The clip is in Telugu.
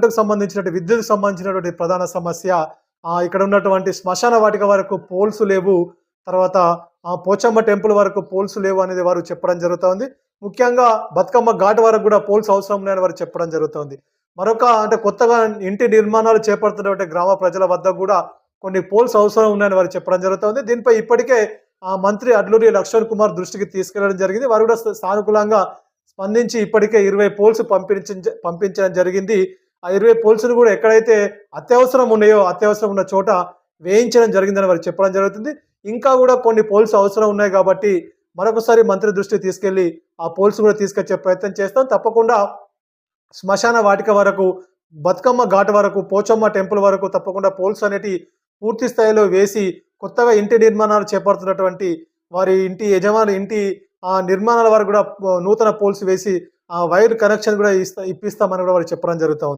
కరెంటుకు సంబంధించినటువంటి విద్యుత్‌కు సంబంధించినటువంటి ప్రధాన సమస్య. ఇక్కడ ఉన్నటువంటి శ్మశాన వాటిక వరకు పోల్స్ లేవు. తర్వాత పోచమ్మ టెంపుల్ వరకు పోల్స్ లేవు అనేది వారు చెప్పడం జరుగుతోంది. ముఖ్యంగా బతుకమ్మ ఘాట్ వరకు గూడా పోల్స్ అవసరం ఉన్నాయని వారు చెప్పడం జరుగుతోంది. మరొక అంటే కొత్తగా ఇంటి నిర్మాణాలు చేపడుతున్నటువంటి గ్రామ ప్రజల వద్ద గూడా కొన్ని పోల్స్ అవసరం ఉన్నాయని వారు చెప్పడం జరుగుతోంది. దీనిపై ఇప్పటికే మంత్రి అడ్లూరి లక్ష్మణ్ కుమార్ దృష్టికి తీసుకెళ్లడం జరిగింది. వారు కూడా సానుకూలంగా స్పందించి ఇప్పటికే 20 పోల్స్ పంపించడం జరిగింది. ఆ 20 పోల్స్‌ను కూడా ఎక్కడైతే అత్యవసరం ఉన్నాయో, అత్యవసరం ఉన్న చోట వేయించడం జరిగిందని వారు చెప్పడం జరుగుతుంది. ఇంకా గూడా కొన్ని పోల్స్ అవసరం ఉన్నాయి కాబట్టి మరొకసారి మంత్రి దృష్టికి తీసుకెళ్లి ఆ పోల్స్ కూడా తీసుకొచ్చే ప్రయత్నం చేస్తాం. తప్పకుండా శ్మశాన వాటిక వరకు, బతుకమ్మ ఘాట్ వరకు, పోచమ్మ టెంపుల్ వరకు తప్పకుండా పోల్స్ అనేటివి పూర్తి స్థాయిలో వేసి కొత్తగా ఇంటి నిర్మాణాలు చేపడుతున్నటువంటి వారి ఇంటి యజమాని ఇంటి నిర్మాణాల వరకు కూడా నూతన పోల్స్ వేసి వైర్ కనెక్షన్ కూడా ఇప్పిస్తామని కూడా వారు చెప్పడం జరుగుతా ఉంది.